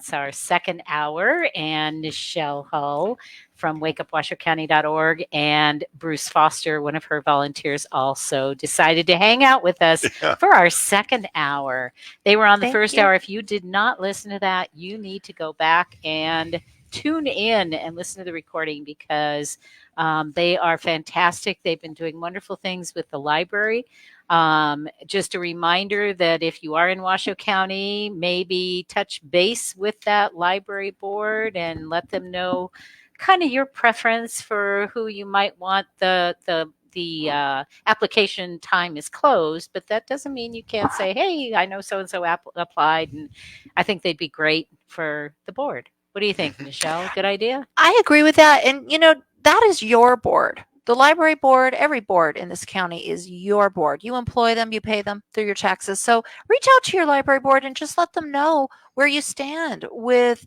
It's our second hour, and Nichelle Hull from wakeupwashoecounty.org and Bruce Foster, one of her volunteers, also decided to hang out with us Yeah. for our second hour. They were on the Thank first you. hour. If you did not listen to that, you need to go back and tune in and listen to the recording because they are fantastic. They've been doing wonderful things with the library. Just a reminder that if you are in Washoe County, maybe touch base with that library board and let them know kind of your preference for who you might want the application time is closed, but that doesn't mean you can't say, hey, I know so-and-so applied, and I think they'd be great for the board. What do you think, Nichelle? Good idea? I agree with that. And, that is your board. The library board, every board in this county is your board. You employ them, you pay them through your taxes. So reach out to your library board and just let them know where you stand with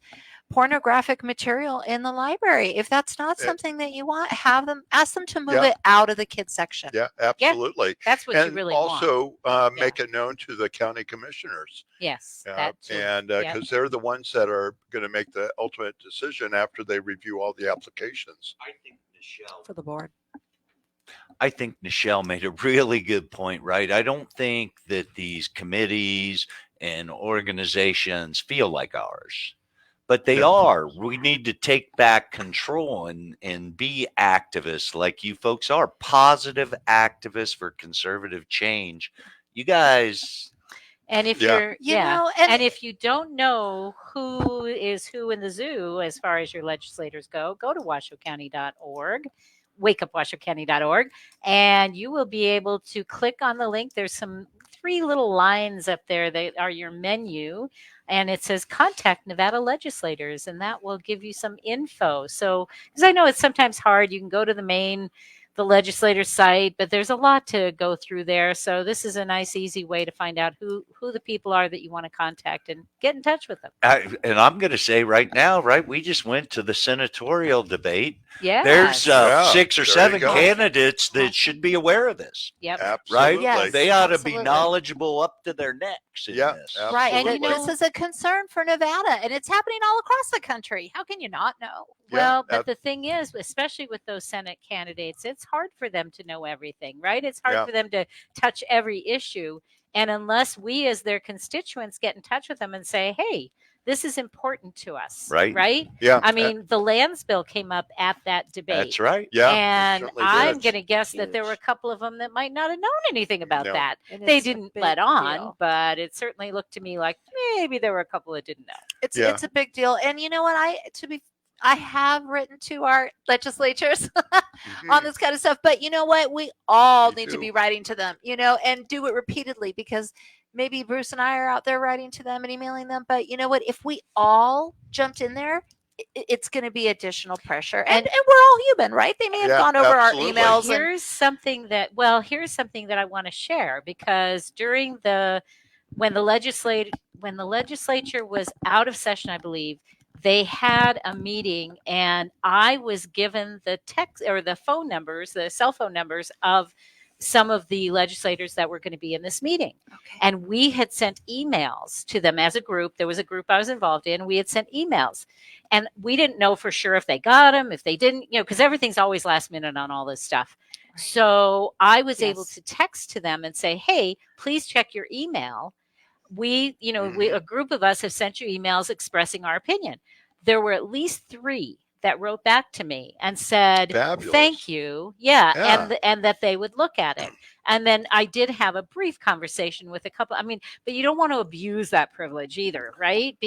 pornographic material in the library. If that's not something that you want, ask them to move it out of the kids section. Yeah, absolutely. That's what you And really want. also make it known to the county commissioners. Yes, that too. And because they're the ones that are going to make the ultimate decision after they review all the applications. I think Nichelle For the board. I think Nichelle made a really good point, right? I don't think that these committees and organizations feel like ours, but they are. We need to take back control and be activists like you folks are, positive activists for conservative change. You guys. And if Yeah. and if you don't know who is who in the zoo as far as your legislators go to washoecounty.org, wakeupwashoecounty.org, and you will be able to click on the link. There's some 3 little lines up there that are your menu, and it says contact Nevada legislators, and that will give you some info. So, because I know it's sometimes hard, you can go to the legislator site, but there's a lot to go through there. So this is a nice, easy way to find out who the people are that you want to contact and get in touch with them. And I'm going to say right now, right, we just went to the senatorial debate. Yeah. There's 6 or 7 go. candidates that should be aware of this. Yep. Absolutely. Right? Yes. They ought to absolutely. be knowledgeable up to their necks in Yeah, this. absolutely. Right. And Absolutely. this is a concern for Nevada, and it's happening all across the country. How can you not know? Well, but the thing is, especially with those Senate candidates, it's hard for them to know everything, right? It's hard for them to touch every issue. And unless we as their constituents get in touch with them and say, hey, this is important to us. Right. Right? Yeah. I mean, the lands bill came up at that debate. That's right. Yeah. And certainly I'm did. going to guess that there were a couple of them that might not have known anything about No. that. And They it's a didn't big let on, deal. but it certainly looked to me like maybe there were a couple that didn't know. It's a big deal. And you know what? I have written to our legislatures on this kind of stuff, but you know what? We all Me need to too. be writing to them, and do it repeatedly, because maybe Bruce and I are out there writing to them and emailing them. But you know what? If we all jumped in there, it's going to be additional pressure. And we're all human, right? They may have Yeah, gone over absolutely. our emails. Here's something that I want to share, because when the legislature was out of session, I believe, they had a meeting, and I was given the text or the phone numbers, the cell phone numbers of some of the legislators that were going to be in this meeting. Okay. And we had sent emails to them as a group. There was a group I was involved in. We had sent emails, and we didn't know for sure if they got them, if they didn't, because everything's always last minute on all this stuff. Right. So I was able Yes. to text to them and say, hey, please check your email. A group of us have sent you emails expressing our opinion. There were at least 3 that wrote back to me and said, Fabulous. thank you. Yeah. And that they would look at it. And then I did have a brief conversation with a couple. But you don't want to abuse that privilege either, right?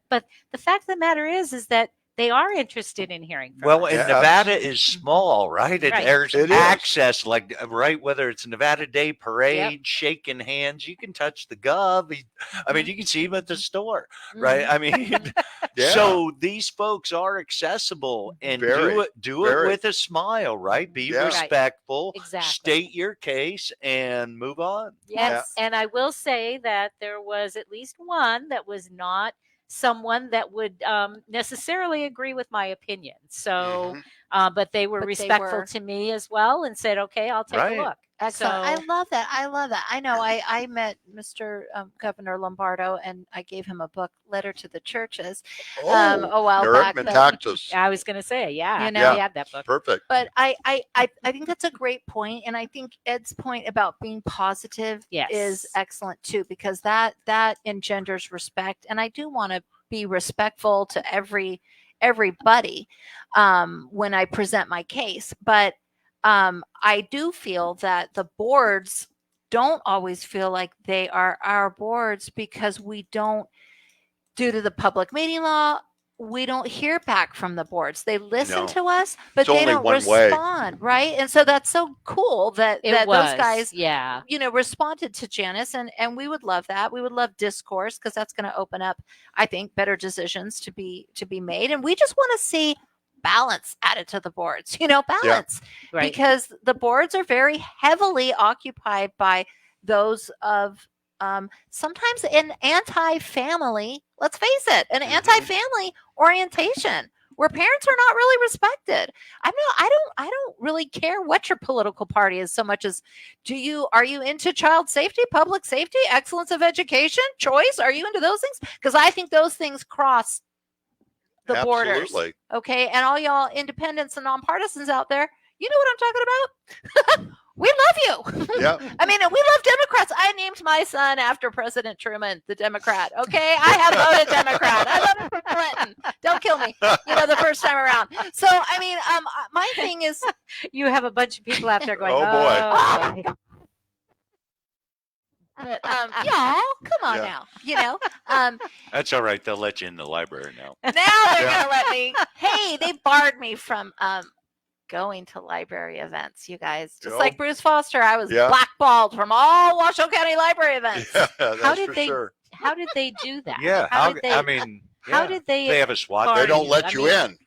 But the fact of the matter is that they are interested in hearing from Well, us. and Yeah. Nevada is small, right? Right. There's It is. access, right? Whether it's a Nevada Day parade, shaking hands, you can touch the gov. You can see him at the store, right? Yeah. So these folks are accessible, and Very, do it very. with a smile, right? Be Yeah. Right. respectful, Exactly. state your case, and move on. Yes. And I will say that there was at least one that was not someone that would necessarily agree with my opinion. So, Mhm. but they were But they respectful were. to me as well and said, okay, I'll take Right. a look. Excellent. I So love that. I love that. I know. I met Mr. Governor Lombardo, and I gave him a book, Letter to the Churches, Oh, a while Merit back. But Metaxas. I was going to say, yeah, You I know, had that book. Perfect. but I think that's a great point, and I think Ed's point about being positive is Yes. excellent too, because that engenders respect, and I do want to be respectful to everybody when I present my case, but I do feel that the boards don't always feel like they are our boards because we don't, due to the public meeting law, we don't hear back from the boards. They listen No. to us, but It's they only don't one way. respond, right? And so that's so cool that It that was, those guys, yeah. responded to Janice, and we would love that. We would love discourse because that's going to open up, I think, better decisions to be made, and we just want to see balance added to the boards. Balance, Right. because the boards are very heavily occupied by those of sometimes an anti-family, let's face it, an Mhm. anti-family orientation where parents are not really respected. I don't really care what your political party is so much as are you into child safety, public safety, excellence of education, choice? Are you into those things? Because I think those things cross the borders. Absolutely. Okay. And all y'all independents and nonpartisans out there, you know what I'm talking about? We love you. Yeah. I mean, we love Democrats. I named my son after President Truman, the Democrat. Okay. I have voted Democrat. I voted for Clinton. Don't kill me, the first time around. So, I mean, my thing is, You have a bunch of people out there going, Oh, boy. oh, boy. but, y'all, come on Yeah. now, That's all right. They'll let you in the library now. now they're Yeah. gonna let me. Hey, they barred me from going to library events, you guys. Just Oh. like Bruce Foster, I was Yeah. blackballed from all Washoe County library events. Yeah, that's did for they- sure. How did they do that? Yeah. How did they? I mean, how yeah. did they? They have a SWAT. bar They team. don't let I you mean, in.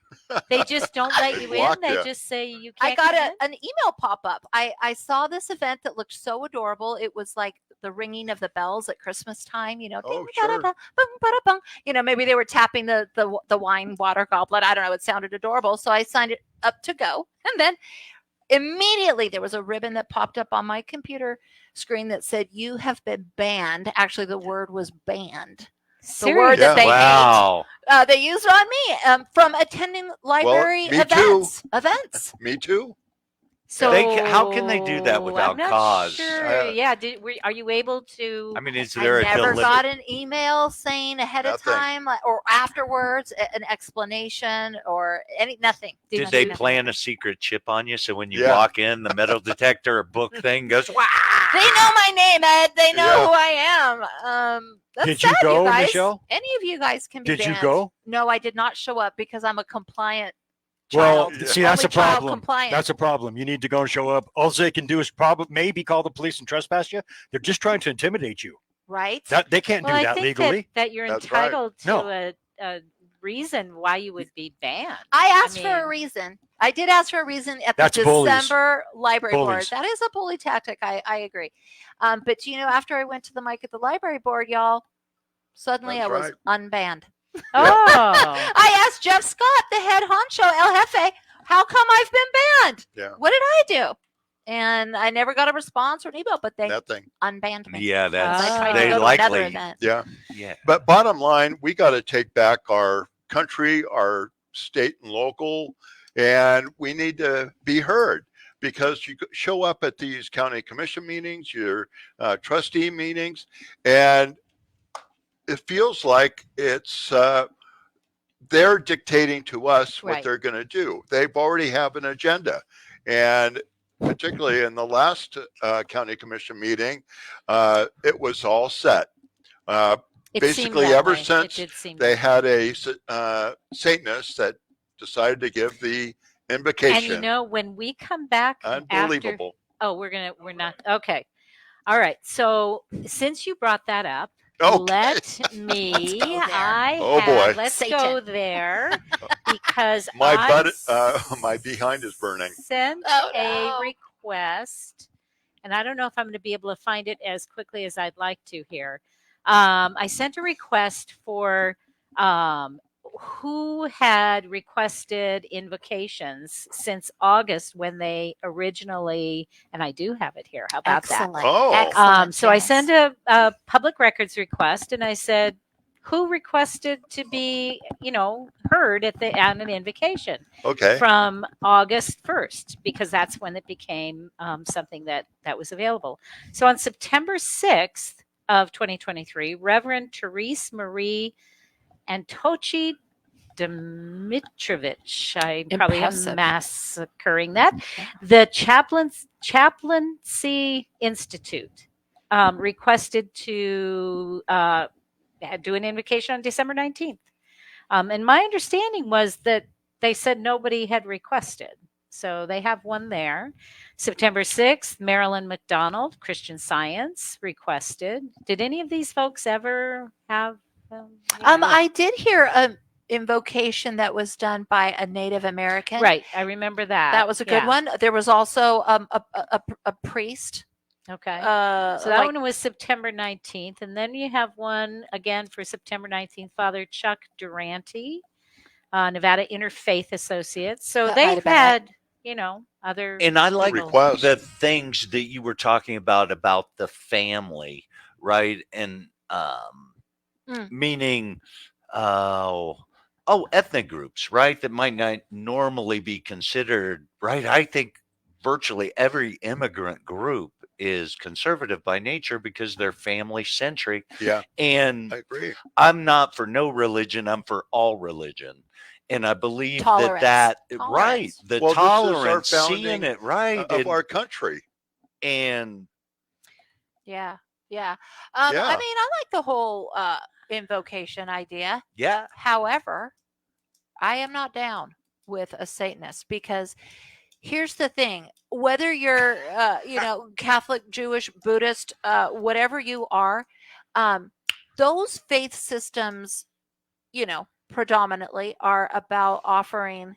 They just don't let They you in. block They you. just say you I can't. got come in? an email pop up. I saw this event that looked so adorable. It was like the ringing of the bells at Christmas time. Oh, ding, sure. da-da-da, bung, ba-da-bung. Maybe they were tapping the wine water goblet. I don't know. It sounded adorable, so I signed it up to go, and then immediately there was a ribbon that popped up on my computer screen that said, "You have been banned." Actually, the word was banned. The word that Seriously? they Wow. they used on me from attending library me too. events. Me too. So How can they do that without I'm not cause? Sure. Yeah. Are you able to? I mean, is I there a never deliberate? got an email saying ahead of Nothing. time or afterwards an explanation or nothing. Did they plant a secret chip on you so when you Yeah. walk in, the metal detector or book thing goes, wow? They know my name, Ed. They know Yeah. who I am. That's Did you sad, go, guys. Michelle? Any of you guys can be Did you banned. go? No, I did not show up because I'm a compliant Well, child. Yeah. see, that's Only a child problem. compliant. That's a problem. You need to go and show up. All they can do is maybe call the police and trespass you. They're just trying to intimidate you. right? That they can't Well, do I that think legally. that you're That's right. entitled to No. a reason why you would be banned. I asked for a mean- reason. I did ask for a reason at the That's bullies. December library board. Bullies. That is a bully tactic. I agree. But after I went to the mic at the library board, y'all, suddenly That's I was right. unbanned. Oh. I asked Jeff Scott, the head honcho, El Jefe, how come I've been banned? Yeah. What did I do? And I never got a response or an email, but they Nothing. unbanned me. Yeah, I that's tried to they go to another likely. event. Yeah. Yeah. But bottom line, we got to take back our country, our state and local, and we need to be heard because you show up at these county commission meetings, your trustee meetings, and it feels like it's they're dictating to us what Right. they're going to do. They've already have an agenda, and particularly in the last county commission meeting, it was all set. It seemed Basically, that ever way. It since did seem they that had a Satanist that decided to give the way. invocation. And when we come back after, Unbelievable. we're not okay. All right. So since you brought that up, Okay. let me. Let's go there. Oh, boy. Let's Satan. go there because My I butt, my behind is burning. Sent Oh, a no. request, and I don't know if I'm going to be able to find it as quickly as I'd like to here. I sent a request for who had requested invocations since August when they originally, and I do have it here. How about Excellent. Oh. Excellent. so I yes. sent a public records request, and I said, who requested to be, heard at an invocation Okay. from August 1st, because that's when it became something that was available. So on September 6th of 2023, Reverend Therese Marie Antochi Dimitrovich, I probably am Impressive. massacring that, the Chaplaincy Institute requested to do an invocation on December 19th. And my understanding was that they said nobody had requested. So they have one there. September 6th, Marilyn McDonald, Christian Science, requested. Did any of these folks ever have? I did hear an invocation that was done by a Native American. Right, I remember that. That was a good one. There was also a priest. Okay. So So that one was September 19th. And then you have one again for September 19th, Father Chuck Durante, Nevada Interfaith Associates. So That might they've have been it. had, other. And I like Request. the things that you were talking about the family, right? And meaning, ethnic groups, right? That might not normally be considered, right? I think virtually every immigrant group is conservative by nature because they're family centric. Yeah, And I agree. I'm not for no religion, I'm for all religion. And I believe Tolerance. right, Tolerance. the Well, this is our tolerance, seeing founding it right. Of our country. And Yeah. Yeah. Yeah. I mean, I like the whole invocation idea. yeah, However, I am not down with a Satanist because here's the thing: whether you're, Catholic, Jewish, Buddhist, whatever you are, those faith systems, predominantly are about offering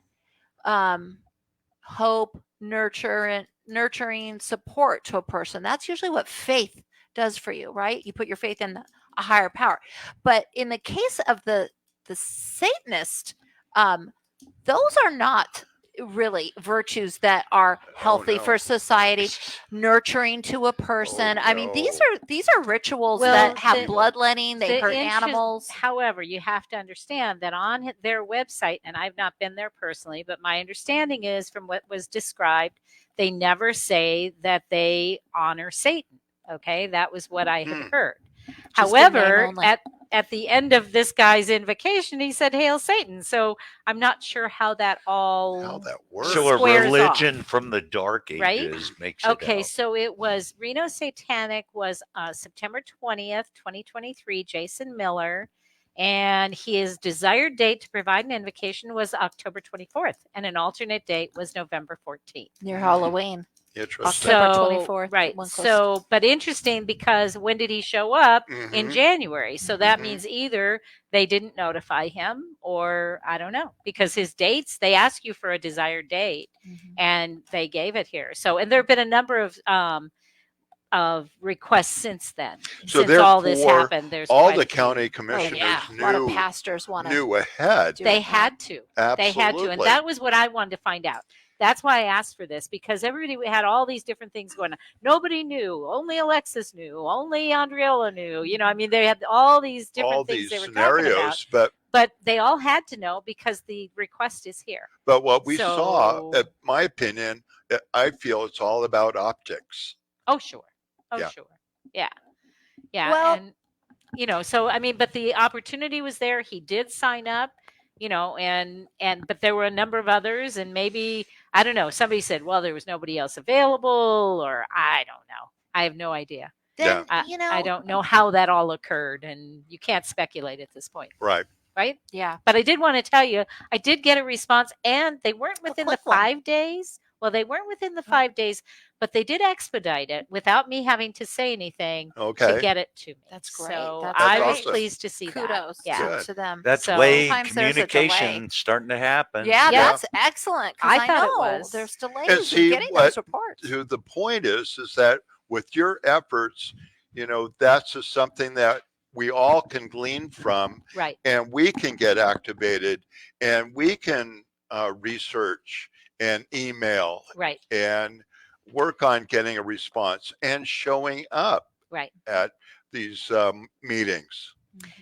hope, nurturing support to a person. That's usually what faith does for you, right? You put your faith in a higher power. But in the case of the Satanist, those are not really virtues that are healthy no. for society, nurturing to a person. I mean, these no. are rituals Well, that have the- bloodletting. They The hurt interest- animals. However, you have to understand that on their website, and I've not been there personally, but my understanding is from what was described, they never say that they honor Satan. Okay, that was what I had heard. Just in name However, only. at the end of this guy's invocation, he said, "Hail Satan." So I'm not sure how that all How that works. so a squares religion off. from the dark Right? ages makes Okay, it out. so it was Reno Satanic was September 20th, 2023, Jason Miller, and his desired date to provide an invocation was October 24th, and an alternate date was November 14th. Near Halloween. Interesting. October So, 24th, right. one close. So, but interesting because when did he show up? In Mhm. January. So that Mhm. means either they didn't notify him or I don't know, because his dates, they ask you for a desired date and they gave it here. So, and there have been a number of requests since then. So since all this therefore, happened, there's all quite the a few. county Oh, commissioners yeah. A lot of knew pastors want to. knew ahead. do They it now. had to. Absolutely. They had to. And that was what I wanted to find out. That's why I asked for this, because everybody had all these different things going on. Nobody knew. Only Alexis knew. Only Andriella knew. I mean, they had all these different all things these they were talking about. scenarios, But they all had to know because the request is here. but what we saw, So- in my opinion, I feel it's all about optics. Oh, sure. Oh, Yeah. sure. Yeah. Yeah. Well- and, so, I mean, but the opportunity was there. He did sign up, but there were a number of others, and maybe, I don't know, somebody said, well, there was nobody else available, or I don't know. I have no idea. Then, I don't know how that all occurred, and you can't speculate at this point, Right. right? Yeah. But I did want to tell you, I did get a response, and they weren't within the quick one. 5 days. Well, they weren't within the 5 days, but they did expedite it without me having to say anything to Okay. get it to me. That's great. So That's I was awesome. pleased to see Kudos that. Yeah. Good. to them. That's So- way Sometimes there's a communication delay. starting to happen. Yeah, Yeah. that's excellent. 'Cause I thought it know was. there's delays And see, in getting what- those reports. Who the point is that with your efforts, that's just something that we all can glean from, Right. and we can get activated, and we can research and email Right. and work on getting a response and showing up Right. at these meetings.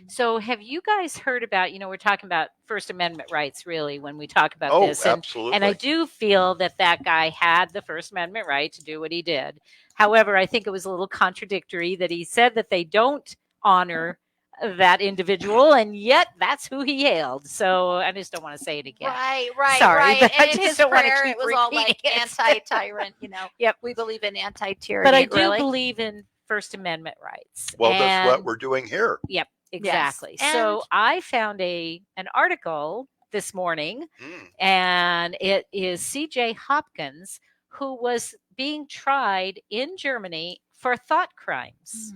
So have you guys heard about, we're talking about First Amendment rights really when we talk about Oh, this. And absolutely. I do feel that guy had the First Amendment right to do what he did. However, I think it was a little contradictory that he said that they don't honor that individual, and yet that's who he hailed. So I just don't want to say it again. Right. Sorry, but I And in just his don't wanna prayer, keep it was all like repeating it. anti-tyrant. Yep. We believe in anti-tyranny. But I do really. believe in First Amendment rights. Well, that's what And- we're doing here. Yep, exactly. Yes. So And- I found an article this morning, and it is C.J. Hopkins, who was being tried in Germany for thought crimes.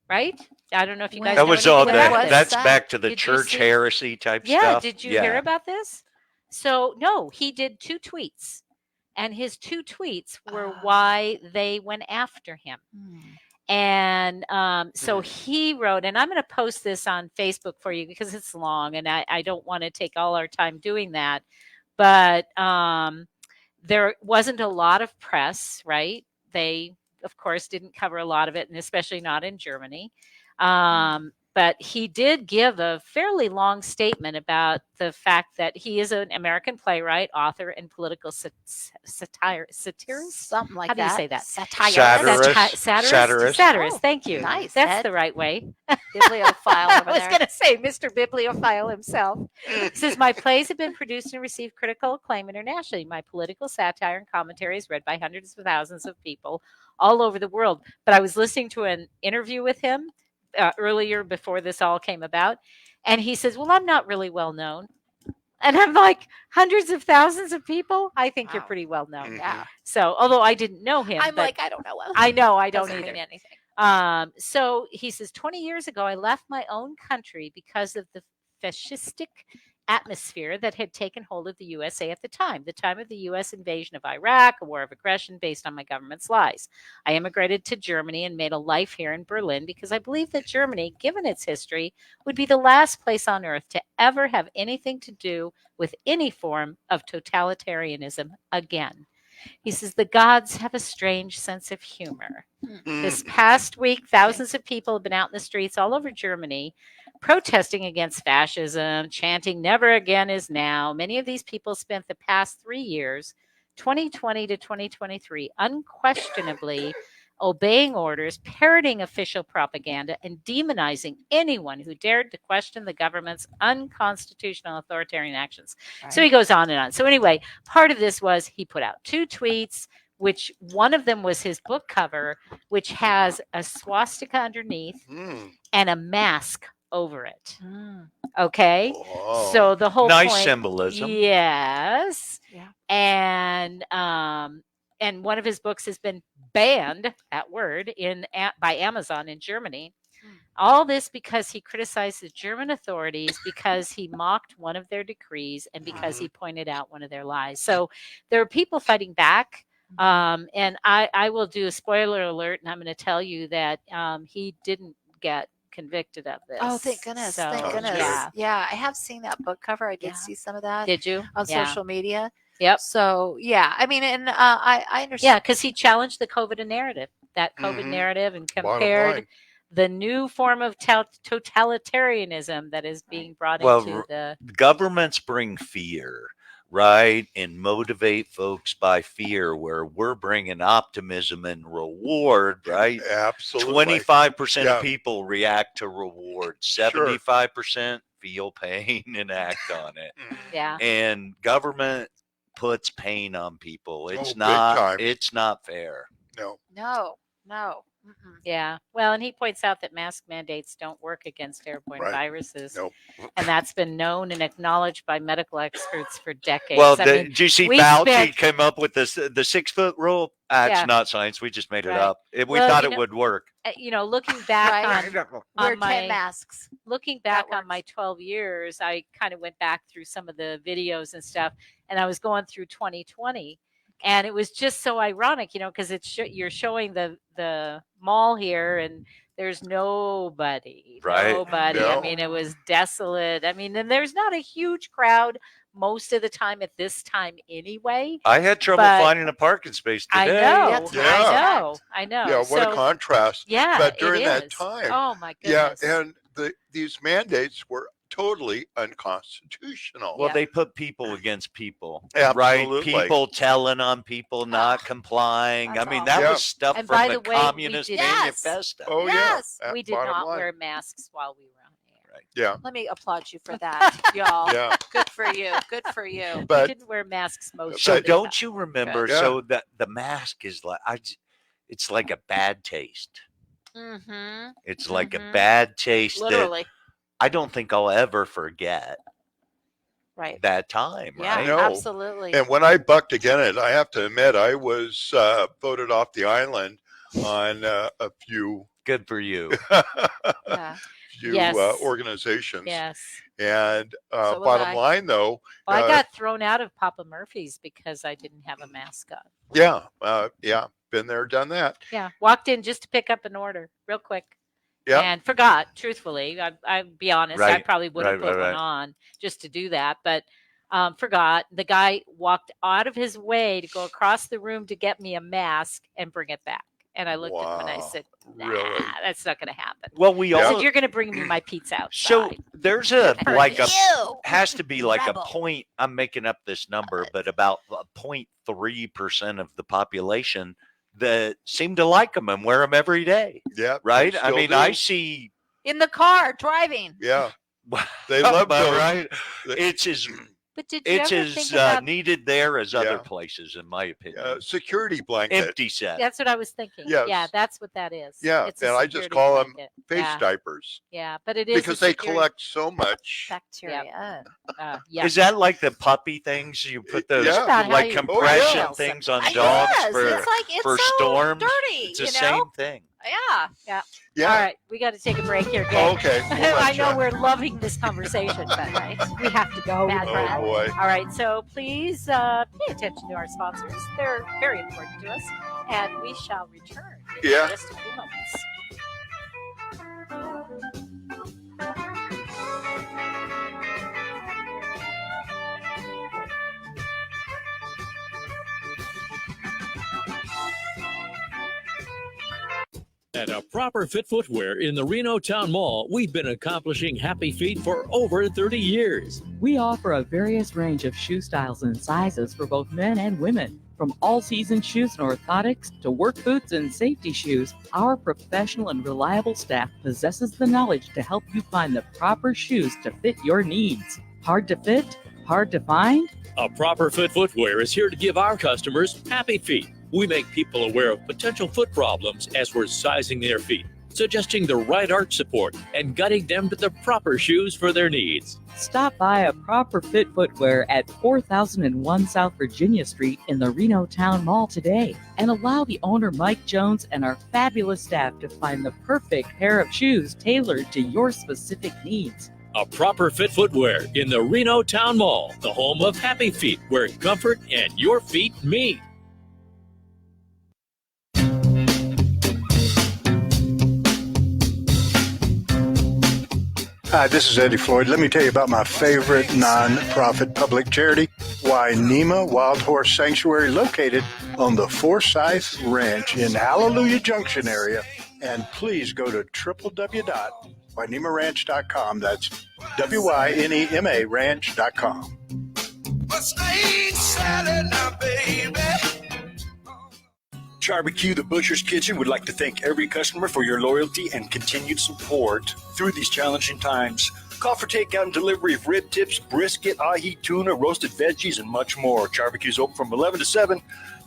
Right? I don't know if you guys That know was anything all about that- this. That's that? back to the Did you church see- heresy type Yeah, stuff. did you hear about this? So no, he did 2 tweets, and his 2 tweets were why they went after him. And so he wrote, and I'm going to post this on Facebook for you because it's long, and I don't want to take all our time doing that. But there wasn't a lot of press, right? They, of course, didn't cover a lot of it, and especially not in Germany. But he did give a fairly long statement about the fact that he is an American playwright, author, and political satirist. Something like How that. do you say that? Satirist. Satirist. Satirist. Oh, Thank you. nice, That's Ed. the right way. Bibliophile I over was there. going to say Mr. Bibliophile himself. He says, my plays have been produced and received critical acclaim internationally. My political satire and commentary is read by hundreds of thousands of people all over the world. But I was listening to an interview with him earlier before this all came about. And he says, well, I'm not really well known. And I'm like, hundreds of thousands of people? I think you're Wow. pretty well known. Yeah. So, although I didn't know him. I'm but like, I don't know. I know, I don't Doesn't either. mean anything. So he says, 20 years ago, I left my own country because of the fascistic atmosphere that had taken hold of the USA at the time of the U.S. invasion of Iraq, a war of aggression based on my government's lies. I immigrated to Germany and made a life here in Berlin because I believe that Germany, given its history, would be the last place on earth to ever have anything to do with any form of totalitarianism again. He says, the gods have a strange sense of humor. This past week, thousands of people have been out in the streets all over Germany protesting against fascism, chanting, never again is now. Many of these people spent the past 3 years, 2020 to 2023, unquestionably obeying orders, parroting official propaganda, and demonizing anyone who dared to question the government's unconstitutional authoritarian actions. Right. So he goes on and on. So anyway, part of this was he put out 2 tweets, which one of them was his book cover, which has a swastika underneath and a mask over it. Okay. Oh. So the whole Nice point, symbolism. yes. Yeah. And one of his books has been banned, that word, by Amazon in Germany. All this because he criticized the German authorities because he mocked one of their decrees and because he pointed out one of their lies. So there are people fighting back. And I will do a spoiler alert, and I'm going to tell you that he didn't get convicted of this. Oh, thank goodness. So, Thank goodness. Yeah. Yeah, I have seen that book cover. I did see some of that Did you? on social media. Yep. So, yeah, I mean, and I Yeah, understand. because he challenged the COVID narrative, narrative, and compared the new form of totalitarianism that is being brought into the Governments bring fear, right? And motivate folks by fear, where we're bringing optimism and reward, right? Absolutely. 25% Yeah. of people react to reward, 75% feel pain and act on it. Yeah. And government puts pain on people. It's big time. it's not fair. No. No. Yeah. Well, and he points out that mask mandates don't work against airborne viruses. Nope. And that's been known and acknowledged by medical experts for decades. Well, I mean, did you see we Fauci spent- came up with the 6-foot rule? It's Yeah. not science. We just made it Right. up. We Well, thought you it know- would work. looking back Right. on Wear 10 masks. looking back on my 12 years, I kind of went back through some of the videos and stuff, and I was going through 2020, and it was just so ironic, because you're showing the mall here, and There's nobody. Right. Nobody. No. I mean, it was desolate. I mean, and there's not a huge crowd most of the time at this time anyway. I had trouble But- finding a parking space today. I know. That's Yeah. I know. I know. Yeah, what a So, contrast. yeah, But it during that is. time, Oh my yeah, goodness. and these mandates were totally unconstitutional. Well, Yeah. they put people against people, Absolutely. right? People telling on people not complying. I That's mean, awful. that Yeah. was stuff And from by the the way, we Communist did- Yes. Manifesto. Oh, Yes. yeah. we did Bottom not line. wear masks while we were on air. Yeah, Let me applaud you for that, y'all. yeah. Good for you. Good for you. We But didn't wear masks most So of the don't time. you remember? Yeah. So that the mask is like it's like a bad taste. Mm-hmm. It's like a Mhm. bad taste that Literally. I don't think I'll ever forget Right. that time. Yeah, Right? No. absolutely. and when I bucked against it, I have to admit I was voted off the island on a few Good for you. Yeah. Yes. organizations. Yes. And So was bottom I. line, though, Well, I Uh, got thrown out of Papa Murphy's because I didn't have a mask on. yeah, been there, done that. Yeah. Walked in just to pick up an order real quick. Yeah. And forgot, truthfully. I'll be honest. I Right, probably would have right, put right, one on just to do that. But forgot. The guy walked out of his way to go across the room to get me a mask and bring it back. And I looked at him and I Wow. said, nah, Really? that's not going to happen. Well, we I Yeah. all said, you're going to bring me my pizza outside. so there's a For like a you. has to be like Rebel. a point. I'm making up this number, but about 0.3% of the population that seem to like them and wear them every day. Yeah. Right? they I still mean, do. I see. In the car driving. Yeah. They love But, those. right? They- It's as But did you ever think about needed there as other Yeah. places, in my opinion. security blanket, Empty set. That's what I was thinking. Yes. Yeah, that's what that is. Yeah, It's a and I just security call 'em blanket. face Yeah, diapers, yeah, but it is because a they security- collect so much. Bacteria. Yeah. Is that like the puppy things? You put those Yeah. About how like you- compression yeah. things on Yes, dogs it's like it's for so storms. dirty. It's the you same know? thing. Yeah. Yeah. All right, we got to take a break here, Oh, gang. okay. We'll I let know ya. we're loving this conversation, but we have to go. Bad breath. Oh boy. All right, so please pay attention to our sponsors. They're very important to us, and we shall return in Yeah. just a few moments. At A Proper Fit Footwear in the Reno Town Mall, we've been accomplishing happy feet for over 30 years. We offer a various range of shoe styles and sizes for both men and women. From all-season shoes and orthotics to work boots and safety shoes, our professional and reliable staff possesses the knowledge to help you find the proper shoes to fit your needs. Hard to fit? Hard to find? A Proper Fit Footwear is here to give our customers happy feet. We make people aware of potential foot problems as we're sizing their feet, suggesting the right arch support, and guiding them to the proper shoes for their needs. Stop by A Proper Fit Footwear at 4001 South Virginia Street in the Reno Town Mall today, and allow the owner Mike Jones and our fabulous staff to find the perfect pair of shoes tailored to your specific needs. A Proper Fit Footwear in the Reno Town Mall, the home of happy feet, where comfort and your feet meet. Hi, this is Eddie Floyd. Let me tell you about my favorite non-profit public charity, Wainema Wild Horse Sanctuary, located on the Forsyth Ranch in Hallelujah Junction area. And please go to www.wainemaranch.com. That's WYNEMA ranch.com. Barbecue, the Butcher's Kitchen, would like to thank every customer for your loyalty and continued support through these challenging times. Call for takeout and delivery of rib tips, brisket, ahi, tuna, roasted veggies, and much more. Barbecue's open from 11 to 7,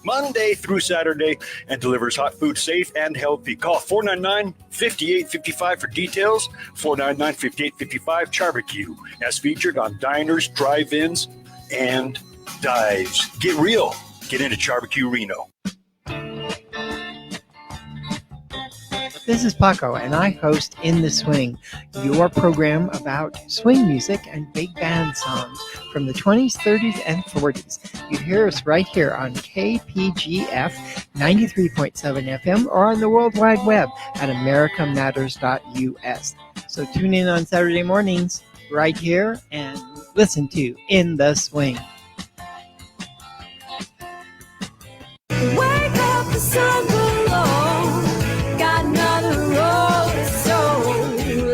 Monday through Saturday, and delivers hot food safe and healthy. Call 499-5855 for details. 499-5855 Barbecue, as featured on diners, drive-ins, and dives. Get real. Get into Barbecue Reno. This is Paco, and I host In the Swing, your program about swing music and big band songs from the 20s, 30s, and 40s. You hear us right here on KPGF 93.7 FM or on the World Wide Web at americamatters.us. So tune in on Saturday mornings right here and listen to In the Swing. Wake up, the sun below. Got another road to sow.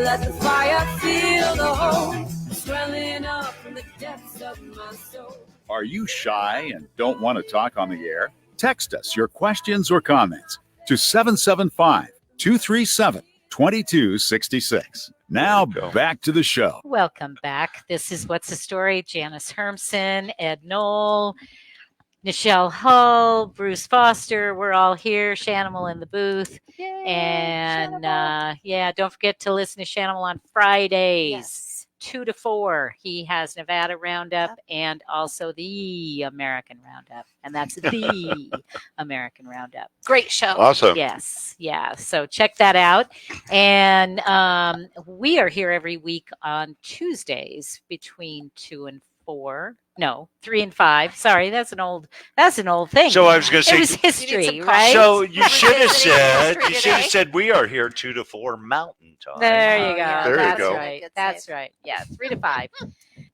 Let the fire feel the hope swelling up from the depths of my soul. Are you shy and don't want to talk on the air? Text us your questions or comments to 775-237-2266. Now back to the show. Welcome back. This is What's the Story? Janice Hermson, Ed Knoll, Nichelle Hull, Bruce Foster. We're all here. Shanimal in the booth. Yay, And Shanimal. Don't forget to listen to Shanimal on Fridays. Yes. 2 to 4. He has Nevada Roundup and also the American Roundup. And that's the American Roundup. Great show. Awesome. Yes. Yeah. So check that out. And we are here every week on Tuesdays between 2 and 4. No, 3 and 5. Sorry, that's an old thing. So I was going to say, it was history, right? So you should have History said, today. we are here 2 to 4 Mountain Time. There you go. yeah, There you That's go. right. Good That's save. right. Yeah, 3 to 5.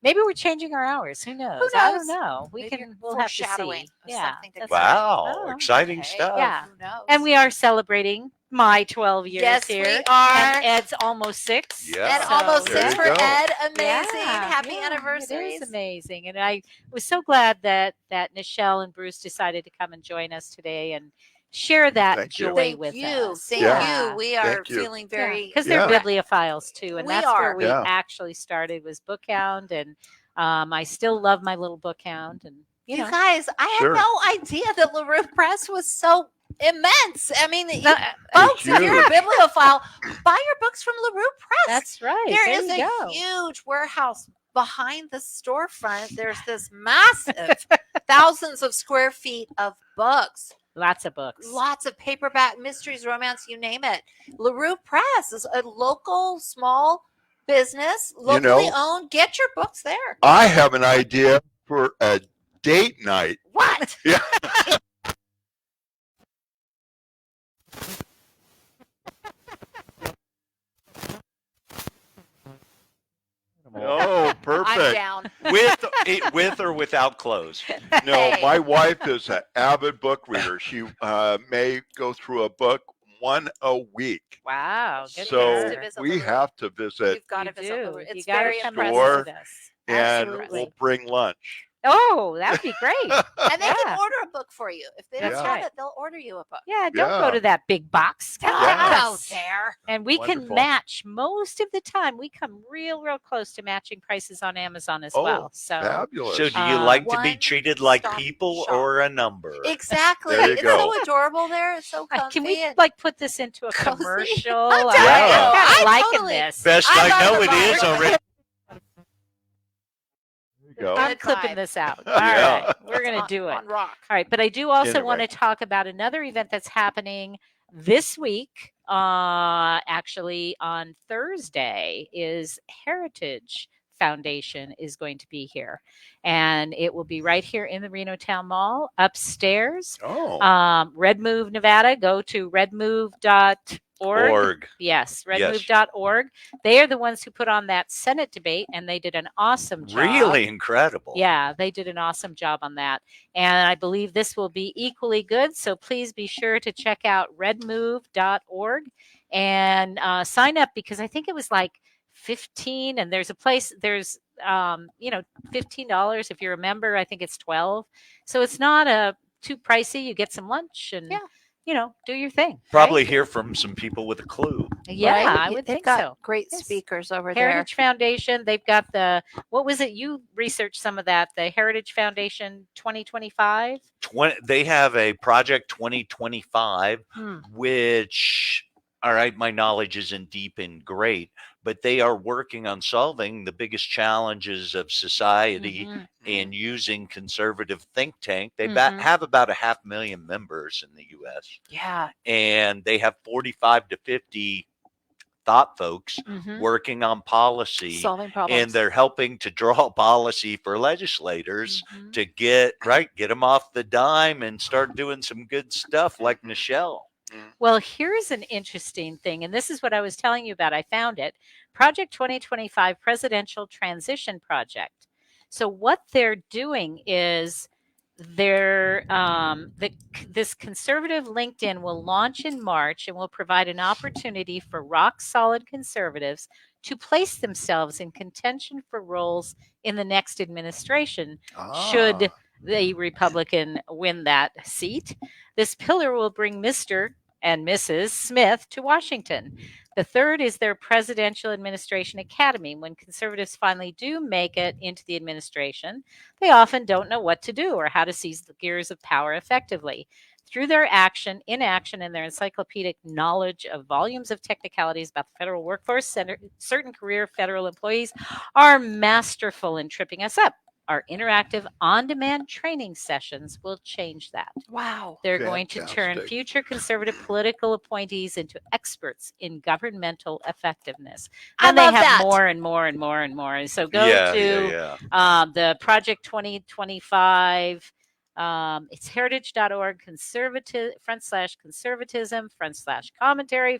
Maybe we're changing our hours. Who knows? I don't know. Maybe you're We'll have to see. foreshadowing of Yeah. something to that's come. right. Wow, Oh, exciting Okay. stuff. Yeah. Who knows? And we are celebrating my 12 years Yes, here. we are. And Ed's almost 6. Yeah. And almost There 6 you for go. Ed. Amazing. Yeah, Happy yeah, anniversary. It is amazing. And I was so glad that Nichelle and Bruce decided to come and join us today and share that Thank you. joy Thank with you. us. Thank Yeah. you. We are Thank you. feeling very because they're Yeah. bibliophiles too, and We that's are. where we Yeah. actually started was Bookhound, and I still love my little Bookhound, and you You know, guys, I Sure. had no idea that LaRue Press was so immense. I mean, No, folks, if you're a huge. bibliophile, buy your books from LaRue Press. that's right. There is you a go. huge warehouse behind the storefront. There's this massive thousands of square feet of books, Lots of books. lots of paperback mysteries, romance, you name it. LaRue Press is a local small business, locally owned. Get your books there. I have an idea for a date night. What? Yeah. Oh, I'm perfect. down. with or without clothes. No, Hey. my wife is an avid book reader. She may go through a book one a week. Wow. Good So to for her. visit we LaRue. have to visit You've got to You visit do. LaRue. You It's gotta very come impressive. visit us. and Absolutely. we'll bring lunch. Oh, that would be great. And they Yeah. can order a book for you. If they don't That's have right. it, they'll order you a book. Yeah, don't Yeah. go to that big box. Come to Yeah. Go us. there. And we can Wonderful. match most of the time. We come real close to matching prices on Amazon as Oh, well. So Fabulous. So do you like to be One treated like stop people shop. or a number? Exactly. There you It's go. so adorable there. It's so comfy. can we and like put this into a cozy. commercial? I'm I'm telling you, kind of I'm liking totally- this. Best I I love know the it is vibe. already. There you go. I'm Good clipping vibe. this out. All Yeah. right, we're gonna on, do it. on rock. All right, but I do also want to Anyway. talk about another event that's happening this week. Actually, on Thursday is Heritage Foundation is going to be here, and it will be right here in the Reno Town Mall upstairs. Oh, Red Move Nevada. Go to redmove.org. Yes, redmove.org. They are the ones who put on that Senate debate, and they did an awesome job. Really incredible. Yeah, they did an awesome job on that. And I believe this will be equally good. So please be sure to check out redmove.org and sign up because I think it was like 15 and there's $15 if you're a member. I think it's 12. So it's not too pricey. You get some lunch and do your thing. Probably hear from some people with a clue. Yeah, Right? I would They've think got so. great Yes. speakers over Heritage Foundation. They've got what was it? You researched some of that. The Heritage Foundation 2025. They have a project 2025, Hmm. which all right, my knowledge isn't deep and great, but they are working on solving the biggest challenges of society Mhm. and using conservative think tank. They Mhm. have about 500,000 members in the U.S. Yeah. and they have 45 to 50 thought folks Mhm. working on policy, Solving and problems. they're helping to draw policy for legislators Mhm. to get them off the dime and start doing some good stuff like Nichelle. Well, here's an interesting thing, and this is what I was telling you about. I found it. Project 2025 Presidential Transition Project. So what they're doing is this conservative LinkedIn will launch in March and will provide an opportunity for rock solid conservatives to place themselves in contention for roles in the next administration should the Republican win that seat. This pillar will bring Mr. and Mrs. Smith to Washington. The third is their Presidential Administration Academy. When conservatives finally do make it into the administration, they often don't know what to do or how to seize the gears of power effectively. Through their inaction, and their encyclopedic knowledge of volumes of technicalities about the federal workforce, certain career federal employees are masterful in tripping us up. Our interactive on-demand training sessions will change that. Wow. They're going to turn Fantastic. future conservative political appointees into experts in governmental effectiveness. I Then they love have that. more and more and more and more. And so go Yeah, to yeah, yeah. the Project 2025. It's heritage.org /conservatism/commentary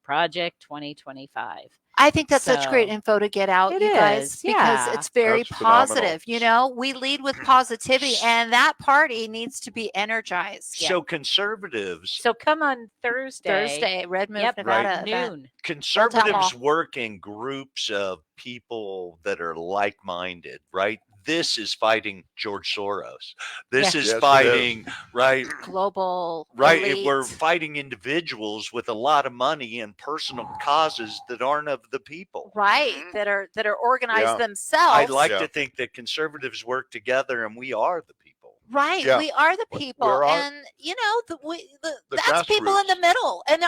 /project 2025. I think that's such great So info to get out, it you guys, is, because yeah. it's very That's phenomenal. positive. You know, we lead with positivity, and that party needs to be energized. Yeah. So conservatives, So come on Thursday, Red Move, Yep, Nevada event. noon. conservatives Mall. work in groups of people that are like-minded, right? This is fighting George Soros. This Yeah. is Yes, it is. fighting, right? Global Right. elite. We're fighting individuals with a lot of money and personal causes that aren't of the people. Right, that are organized Yeah. themselves. I like Yeah. to think that conservatives work together and we are the people. Right, Yeah. we are the people, We're all- and you know The that's people in the grassroots. middle, and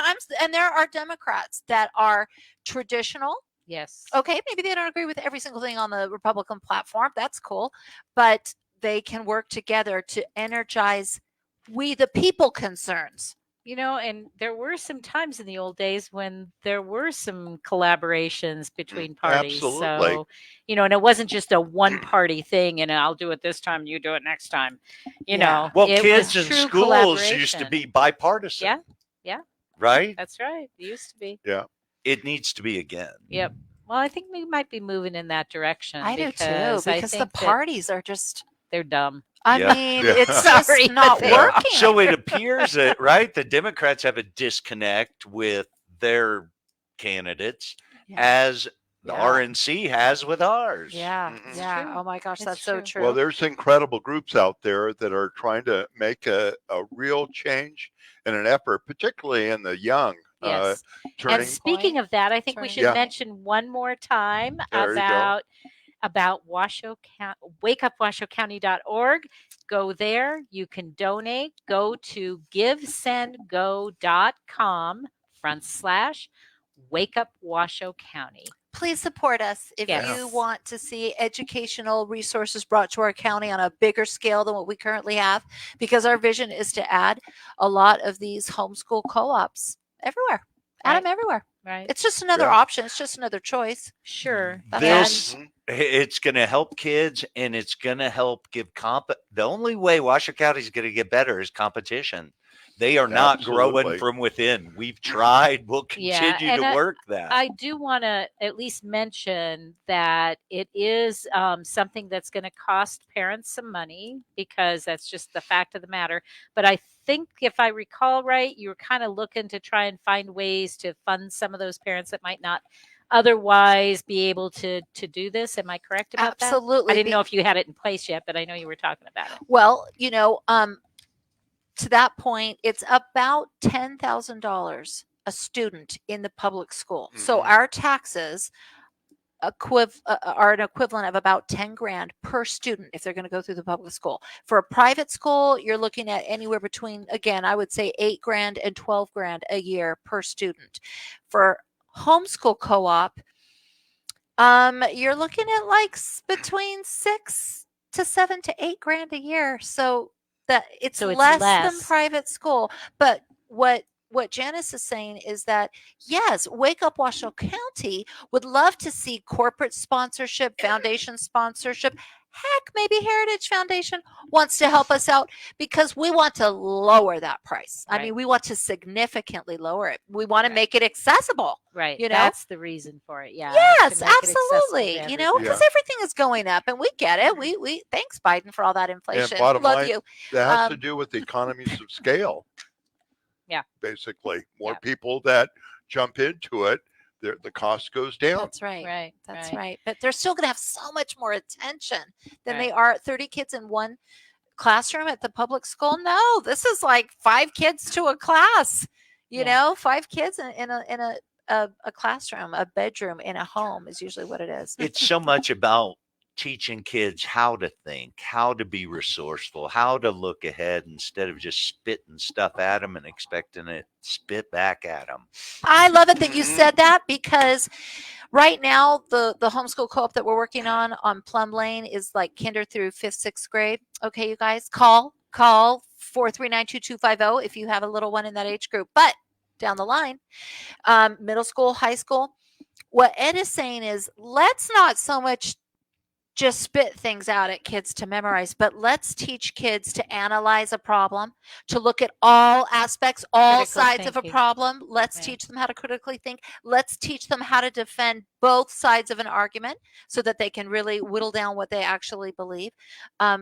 there are Democrats that are traditional. Yes. Okay, maybe they don't agree with every single thing on the Republican platform. That's cool, but they can work together to energize we the people concerns. You know, and there were some times in the old days when there were some collaborations between parties. Absolutely. So, you know, and it wasn't just a one party thing and I'll do it this time, you do it next time. You Yeah. know, Well, it kids was in true schools used to collaboration. be bipartisan. Yeah, yeah. Right? That's right. It used to be. It needs to be again. Yep. Well, I think we might be moving in that direction. I do too, I because the think that parties are just. they're dumb. I Yeah. mean, Yeah. it's Sorry, just not but they- working. So it appears that, right, the Democrats have a disconnect with their candidates Yeah. as the Yeah. RNC has with ours. Yeah, Mhm. yeah. true. Oh my gosh, It's that's so true. true. Well, there's incredible groups out there that are trying to make a real change in an effort, particularly in the young. Yes. Turning. And speaking of that, I think we should Yeah. mention one more time There you go. about Washoe County, wakeupwashowcounty.org. Go there. You can donate. Go to givesendgo.com/Wake Up Washoe County. Please support us if Yes. you want to see educational resources brought to our county on a bigger scale than what we currently have, because our vision is to add a lot of these homeschool co-ops everywhere. Add them everywhere. Right. It's just another Yeah. option. It's just another choice. Sure. This Mhm. it's going to help kids and it's going to help give the only way Washoe County is going to get better is competition. They are not growing Absolutely. from within. We've tried. We'll Yeah, continue and to work that. I do want to at least mention that it is something that's going to cost parents some money, because that's just the fact of the matter. But I think, if I recall right, you were kind of looking to try and find ways to fund some of those parents that might not otherwise be able to do this. Am I correct about that? Absolutely. I didn't know if you had it in place yet, but I know you were talking about it. Well, you know, to that point, it's about $10,000 a student in the public school. So Mhm. our taxes are an equivalent of about 10 grand per student if they're going to go through the public school. For a private school, you're looking at anywhere between, again, I would say 8 grand and 12 grand a year per student. For homeschool co-op, you're looking at like between 6 to 7 to 8 grand a year. So that it's less than private school. But what Janice is saying is that, yes, Wake Up Washoe County would love to see corporate sponsorship, foundation sponsorship. Heck, maybe Heritage Foundation wants to help us out because we want to lower that price. Right. I mean, we want to significantly lower it. We want to make it accessible. Right. You know? That's the reason for it. Yeah. Yes, to make it accessible absolutely. to You know, because everything is going up and we get it. We thanks Biden for all that inflation. And bottom Love line, you. that has to do with the economies of scale. Yeah. Basically, more people that jump into it, the cost goes down. That's right. Right. That's right. But they're still going to have so much more attention than Right. they are 30 kids in one classroom at the public school. No, this is like 5 kids to a class. You know, 5 kids in a classroom, a bedroom in a home is usually what it is. It's so much about teaching kids how to think, how to be resourceful, how to look ahead instead of just spitting stuff at them and expecting it spit back at them. I love it that you said that because right now the homeschool co-op that we're working on Plum Lane is like kinder through 5th, 6th grade. Okay, you guys, call 4392250 if you have a little one in that age group. But down the line, middle school, high school, what Ed is saying is let's not so much just spit things out at kids to memorize, but let's teach kids to analyze a problem, to look at all aspects, all Critical sides of a thinking. problem. Let's Right. teach them how to critically think. Let's teach them how to defend both sides of an argument so that they can really whittle down what they actually believe.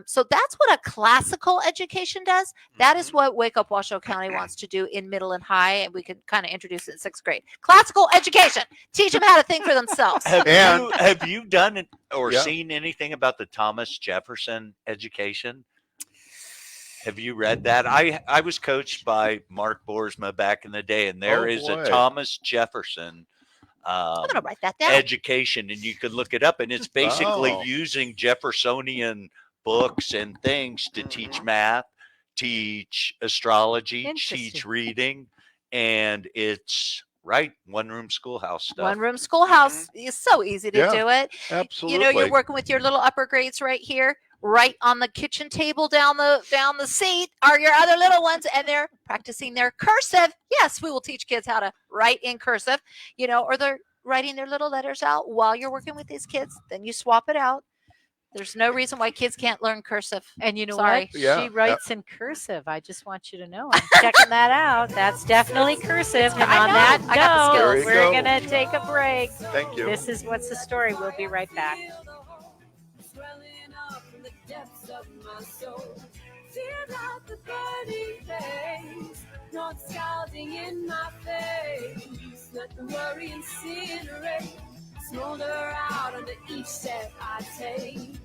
So that's what a classical education does. That is what Wake Up Washoe County wants to do in middle and high, and we can kind of introduce it in 6th grade. Classical education. Teach them how to think for themselves. Have you done it or Yeah. seen anything about the Thomas Jefferson education? Have you read that? I was coached by Mark Boersma back in the day, and there is boy. a Thomas Jefferson I'm going to write that down. education, and you could look it up, and it's basically Oh. using Jeffersonian books and things to teach math, teach astrology, Interesting. teach reading, and it's one room schoolhouse stuff. One room schoolhouse is so easy to Yeah, do it. Absolutely. You know, you're working with your little upper grades right here, right on the kitchen table down the seat are your other little ones, and they're practicing their cursive. Yes, we will teach kids how to write in cursive, you know, or they're writing their little letters out while you're working with these kids. Then you swap it out. There's no reason why kids can't learn cursive. And you know Sorry. what? Yeah, She writes in cursive. I just want you to know. I'm checking that out. That's definitely cursive. And I on know. that I got the note, skills. we're There you going go. to take a break. Thank you. This is What's the Story. We'll be right back. Swelling up from the depths of my soul. Feel out the burning flames, not scalding in my face. Let the worry incinerate, smolder out under each step I take.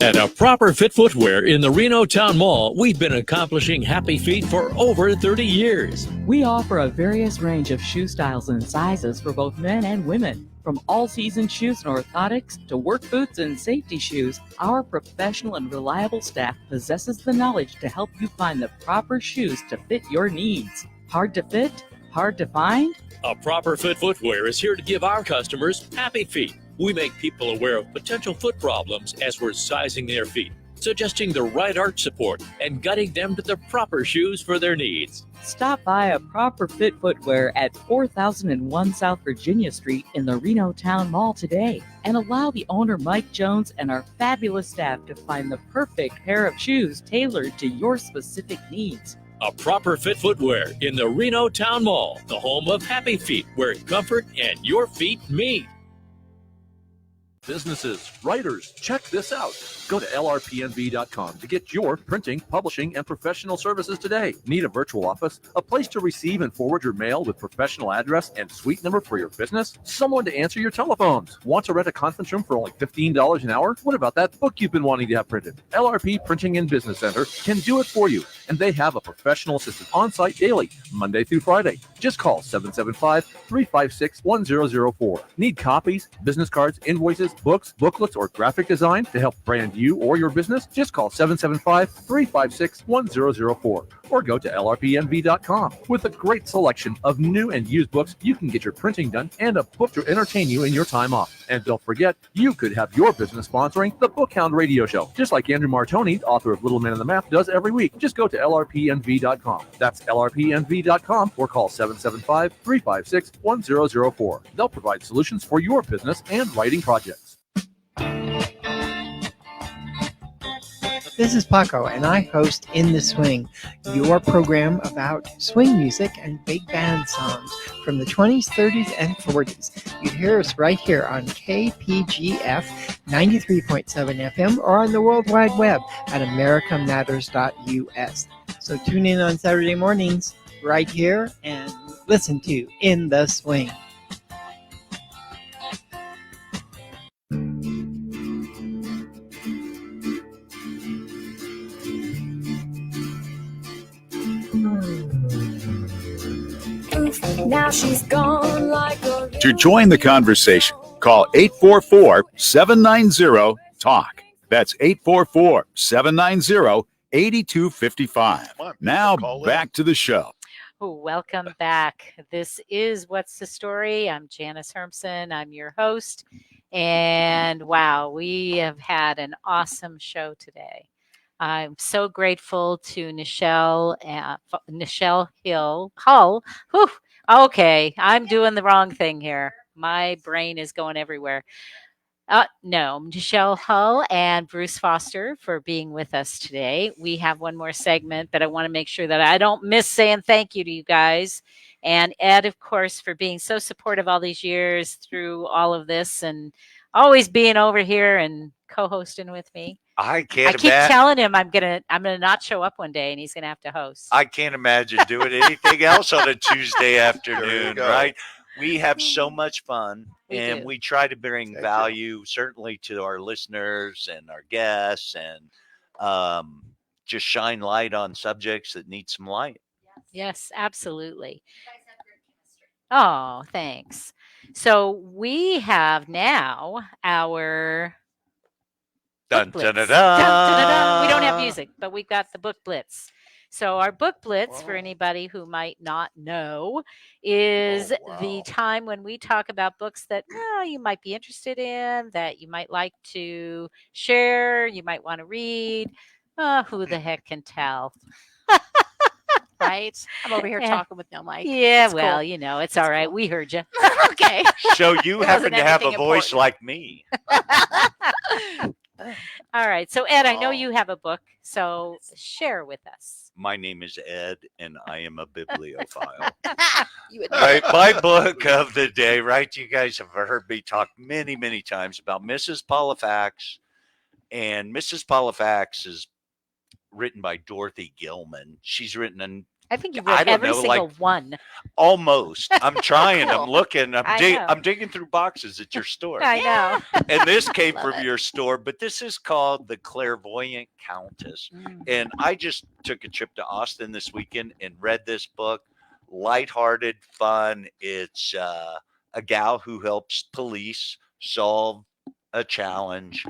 At A Proper Fit Footwear in the Reno Town Mall, we've been accomplishing happy feet for over 30 years. We offer a various range of shoe styles and sizes for both men and women. From all-season shoes and orthotics to work boots and safety shoes, our professional and reliable staff possesses the knowledge to help you find the proper shoes to fit your needs. Hard to fit? Hard to find? A Proper Fit Footwear is here to give our customers happy feet. We make people aware of potential foot problems as we're sizing their feet, suggesting the right arch support, and guiding them to the proper shoes for their needs. Stop by A Proper Fit Footwear at 4001 South Virginia Street in the Reno Town Mall today, and allow the owner Mike Jones and our fabulous staff to find the perfect pair of shoes tailored to your specific needs. A Proper Fit Footwear in the Reno Town Mall, the home of happy feet, where comfort and your feet meet. businesses, writers, check this out. Go to lrpnv.com to get your printing, publishing, and professional services today. Need a virtual office? A place to receive and forward your mail with professional address and suite number for your business? Someone to answer your telephones? Want to rent a conference room for only $15 an hour? What about that book you've been wanting to have printed? LRP Printing and Business Center can do it for you, and they have a professional assistant on site daily, Monday through Friday. Just call 775-356-1004. Need copies, business cards, invoices, books, booklets, or graphic design to help brand you or your business? Just call 775-356-1004 or go to lrpnv.com. With a great selection of new and used books, you can get your printing done and a book to entertain you in your time off. And don't forget, you could have your business sponsoring the Bookhound Radio Show, just like Andrew Martoni, author of Little Man in the Map, does every week. Just go to lrpnv.com. That's lrpnv.com or call 775-356-1004. They'll provide solutions for your business and writing projects. This is Paco, and I host In the Swing, your program about swing music and big band songs from the 20s, 30s, and 40s. You hear us right here on KPGF 93.7 FM or on the World Wide Web at americamatters.us. So tune in on Saturday mornings right here and listen to In the Swing. Now she's gone like a... To join the conversation, call 844-790-TALK. That's 844-790-8255. Now back to the show. Welcome back. This is What's the Story? I'm Janice Hermson. I'm your host. And wow, we have had an awesome show today. I'm so grateful to Nichelle Hull. Whew. Okay, I'm doing the wrong thing here. My brain is going everywhere. No, Nichelle Hull and Bruce Foster for being with us today. We have one more segment, but I want to make sure that I don't miss saying thank you to you guys. And Ed, of course, for being so supportive all these years through all of this and always being over here and co-hosting with me. I keep telling him I'm gonna not show up one day and he's gonna have to host. I can't imagine doing anything else on a Tuesday afternoon, right? We have so much fun, and we try to bring value certainly to our listeners and our guests, and just shine light on subjects that need some light. Yes, absolutely. Oh, thanks. So we have now our Dun, book dun, blitz. dun, dun. Dun, dun, dun, dun. We don't have music, but we've got the book blitz. So our book blitz, for anybody who might not know, is the time when we talk about books that you might be interested in, that you might like to share, you might want to read. Who the heck can tell? Right? I'm over here talking with no mic. Yeah, It's well, cool. you know, it's all right. cool. We heard you. Okay. So you happen to have a voice like me. All right. So, Ed, I know you have a book, so share with us. My name is Ed, and I am a bibliophile. You would Right, my book of the day, right? You guys have heard me talk many, many times about Mrs. Paulifax. And Mrs. Paulifax is written by Dorothy Gilman. She's written an I think you've read every single one. Almost. I'm trying. Cool. I'm looking. I know. I'm digging through boxes at your store. I know. And this came from your store, but this is called The Clairvoyant Countess. And I just took a trip to Austin this weekend and read this book. Lighthearted, fun. It's a gal who helps police solve a challenge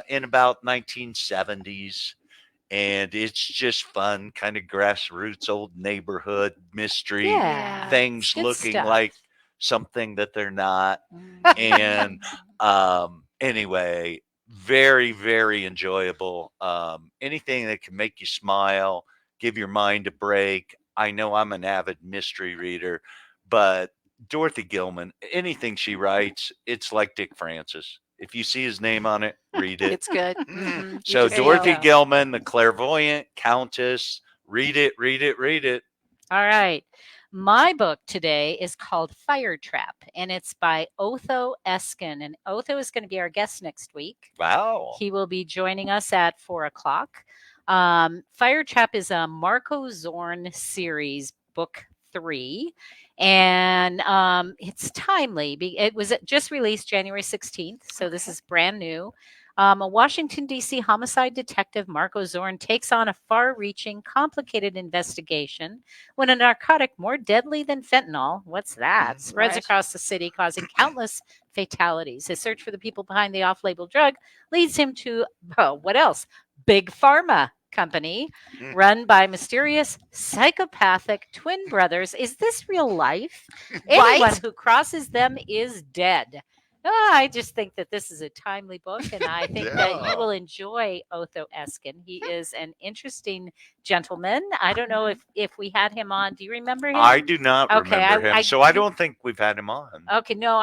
in about 1970s. And it's just fun, kind of grassroots, old neighborhood mystery, things good looking stuff. like something that they're not. And anyway, very, very enjoyable. Anything that can make you smile, give your mind a break. I know I'm an avid mystery reader, but Dorothy Gilman, anything she writes, it's like Dick Francis. If you see his name on it, read it. It's good. So Dorothy Gilman, The Clairvoyant Countess, read it, read it, read it. All right. My book today is called Fire Trap, and it's by Otho Eskin. And Otho is going to be our guest next week. Wow. He will be joining us at 4:00. Fire Trap is a Marco Zorn series, book 3. And it's timely. It was just released January 16th, so this is brand new. A Washington, D.C. homicide detective, Marco Zorn, takes on a far-reaching, complicated investigation when a narcotic more deadly than fentanyl, what's that, spreads Right. across the city, causing countless fatalities. His search for the people behind the off-label drug leads him to, what else? Big Pharma Company, run by mysterious psychopathic twin brothers. Is this real life? Anyone Right? who crosses them is dead. I just think that this is a timely book, and I think that you Yeah. will enjoy Otho Eskin. He is an interesting gentleman. I don't know if we had him on. Do you remember him? I do not Okay, remember him, so I don't think we've had him on. Okay, no,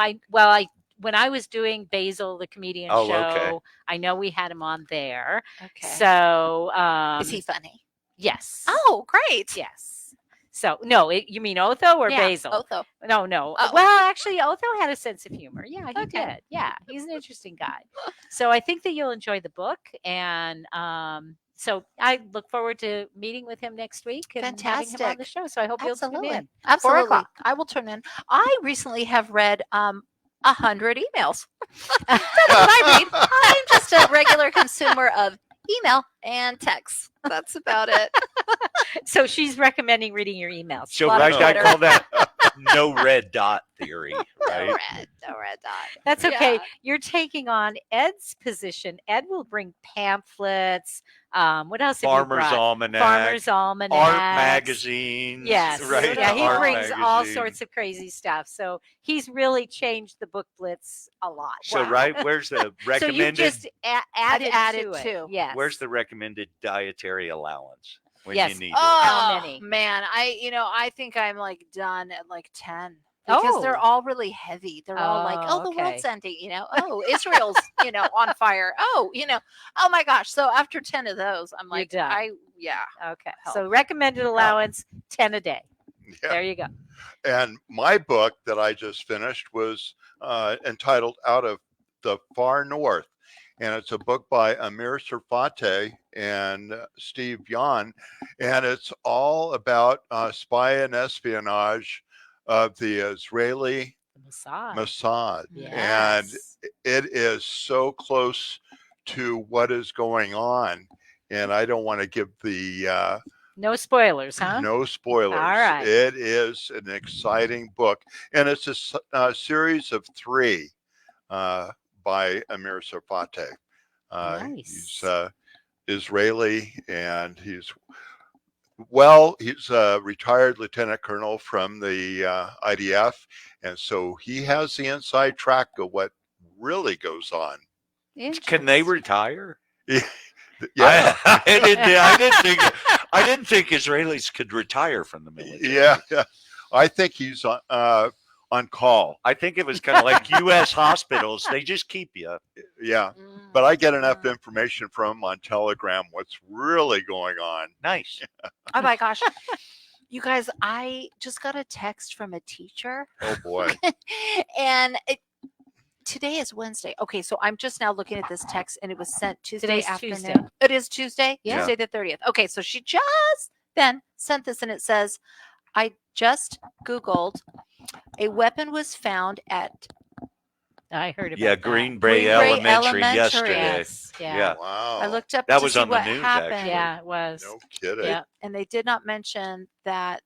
when I was doing Basil the comedian Oh, show, okay. I know we had him on there. Okay. So, Is he funny? yes. Oh, great. Yes. So, no, you mean Otho or Yeah, Basil? Otho. No. Oh. Well, actually, Otho had a sense of humor. Yeah, he Okay. did. Yeah, he's an interesting guy. So I think that you'll enjoy the book. And so I look forward to meeting with him next week and having him on the Fantastic. show. So I hope you'll tune Absolutely. in. Absolutely. 4:00. I will turn in. I recently have read 100 emails. That's what I read. I'm just a regular consumer of email and text. That's about it. So she's recommending reading your emails. So, lot of right, I Twitter. call that no red dot theory, right? No red dot. That's okay. Yeah. You're taking on Ed's position. Ed will bring pamphlets. What else have you Farmer's brought? Almanac, Farmer's Almanac. art magazines. Yes. Right? Yeah, the he art brings all magazine. sorts of crazy stuff. So he's really changed the book blitz a lot. So, right, where's the So you recommended? just added to. it. Yes. Where's the recommended dietary allowance when Yes. you need it? How many? Man, I think I'm like done at like 10. Because they're Oh. all really heavy. They're all like, Oh, the okay. world's ending, Oh, Israel's, on fire. Oh, oh my gosh. So after 10 of those, I'm like, done. Okay. Help. So recommended allowance 10 a day. Yeah. There you go. And my book that I just finished was entitled Out of the Far North. And it's a book by Amir Serfate and Steve Yan. And it's all about spy and espionage of the Israeli Mossad. And Yes. it is so close to what is going on. And I don't want to give the No spoilers, huh? no spoilers. All right. It is an exciting book, and it's a series of 3 by Amir Serfate. Nice. He's Israeli, and he's a retired lieutenant colonel from the IDF, and so he has the inside track of what really goes on. Can they retire? Yeah. I didn't think Israelis could retire from the military. Yeah. I think he's on call. I think it was kind of like U.S. hospitals. They just keep you. Yeah. But I get enough information from him on Telegram what's really going on. Nice. Oh my gosh. You guys, I just got a text from a teacher. Oh boy. And today is Wednesday. Okay, so I'm just now looking at this text, and it was sent Tuesday Today's afternoon. Tuesday. It is Tuesday? Yeah. Tuesday the 30th. Okay, so she just then sent this, and it says, I just Googled, a weapon was found at I heard about Yeah, that. Green Bay Green Bay Elementary Elementary. yesterday. Yes. Yeah. Wow. I looked up That to was see on the what news, happened. actually. Yeah, it was. No kidding. Yeah. And they did not mention that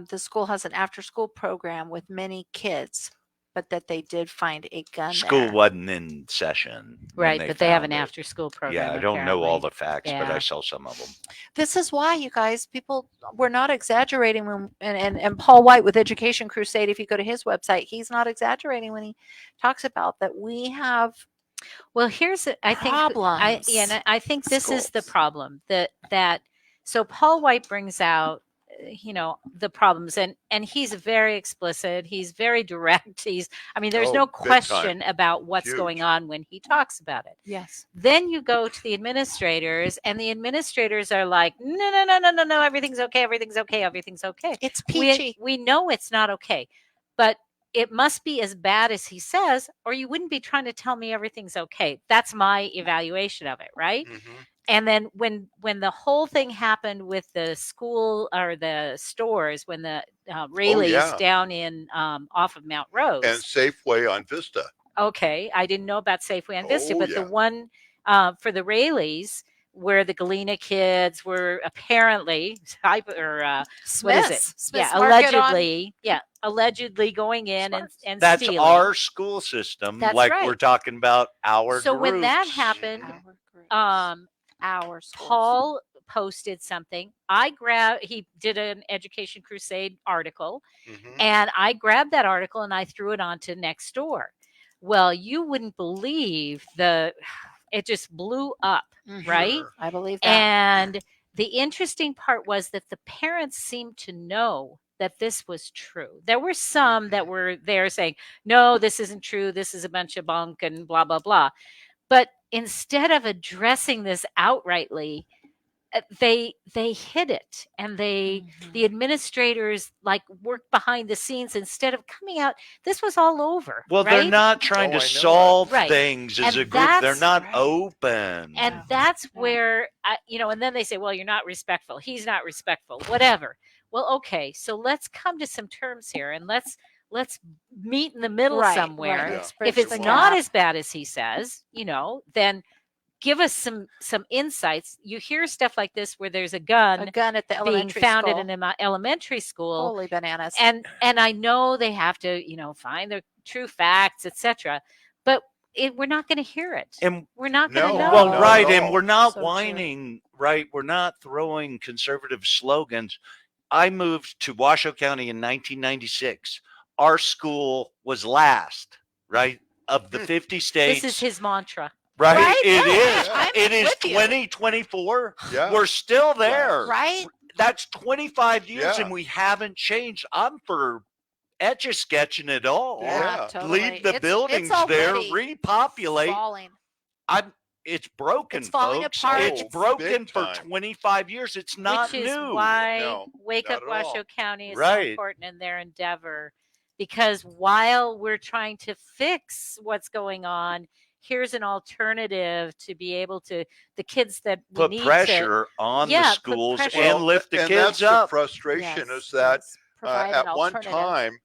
the school has an after-school program with many kids, but that they did find a gun School there. wasn't in session. when Right, but they have found an it. after-school program. Yeah, I don't know all apparently. the facts, but Yeah. I saw some of them. This is why, you guys, we're not exaggerating when and Paul White with Education Crusade, if you go to his website, he's not exaggerating when he talks about that we have Well, here's I think problems. I think this is the Schools. problem that so Paul White brings out the problems, and he's very explicit, he's very direct, there's Oh, no big time. question about what's Huge. going on when he talks about it. Yes. Then you go to the administrators, and the administrators are like, no, everything's okay, everything's okay, everything's okay. It's peachy. We know it's not okay, but it must be as bad as he says, or you wouldn't be trying to tell me everything's okay. That's my evaluation of it, right? Mhm. And then when the whole thing happened with the school or the stores, when the Rayleighs yeah. down in off of Mount Rose, And Safeway on Vista. okay, I didn't know about Safeway on Vista, Oh, but yeah. the one for the Rayleighs, where the Galena kids were apparently what is it? Smith's Yeah, Market allegedly going in and That's stealing. our school system. That's like right. we're talking about our So when that groups. happened, our schools. Paul posted something. He did an Education Crusade article, Mhm. and I grabbed that article and I threw it onto Nextdoor. Well, you wouldn't believe it just blew up, right? Sure. I believe that. And the interesting part was that the parents seemed to know that this was true. There were some that were there saying, no, this isn't true. This is a bunch of bunk and blah, blah, blah. But instead of addressing this outrightly, they hid it, and the administrators worked behind the scenes instead of coming out. This was all over. Well, right? they're not trying Oh, to I know. solve Right. things as And a group. They're that's not right. open. And that's where, and then they say, well, you're not respectful. He's not respectful, whatever. Well, okay, so let's come to some terms here, and let's meet in the middle Right, somewhere. right. Yeah. Let's If bridge it's the not gap. as bad as he says, then give us some insights. You hear stuff like this where there's a gun a gun at the being elementary found school. in an elementary school, Holy bananas. and I know they have to find the true facts, etc. But we're not going to hear it. And We're not going to No, know. well, not right, at and all. we're not So true. whining, right? We're not throwing conservative slogans. I moved to Washoe County in 1996. Our school was last, right, of the 50 states. This is his mantra. right? Right? It No, is. I'm It is with you. 2024. Yeah. We're still there. Right? That's 25 years Yeah. and we haven't changed. I'm for etch-a-sketching it all. Yeah. Totally. Leave the It's buildings there, already repopulate. falling. It's broken, It's falling folks. apart. It's Oh, broken big for time. 25 years. It's not Which is new. why No, Wake not Up at all. Washoe County is so Right. important in their endeavor, because while we're trying to fix what's going on, here's an alternative to be able to the kids that we Put need pressure on Yeah, the put schools pressure. and lift the and kids that's up. the frustration Yes, is that yes. Provide an at one alternative. time,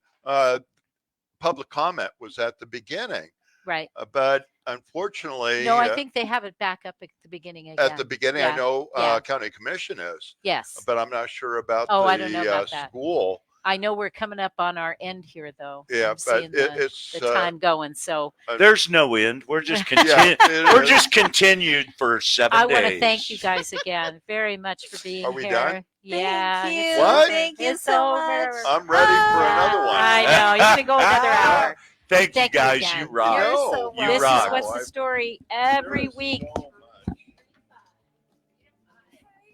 public comment was at the beginning, right. but unfortunately, No, I think they have it back up at the beginning again. at the beginning, Yeah, I know yeah. County Commission is, Yes. but I'm not sure about Oh, the I don't know about that. school. I know we're coming up on our end here, though. Yeah, I'm but seeing it's the time going. So There's no end. We're just Yeah, we're is. just continued for 7 I days. want to thank you guys again very much for being Are we here. done? Yeah. Thank it's you. What? Thank you It's so over. much. I'm ready for another one. I know. You can go another hour. Thank you Thank you guys. again. You rock. You're No, so You This rock. is what's the story every week.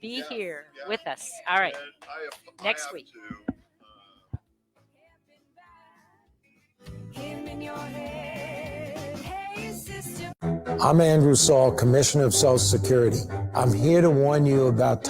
Be here with us. All right. Next week. I'm Andrew Saul, Commissioner of Social Security. I'm here to warn you about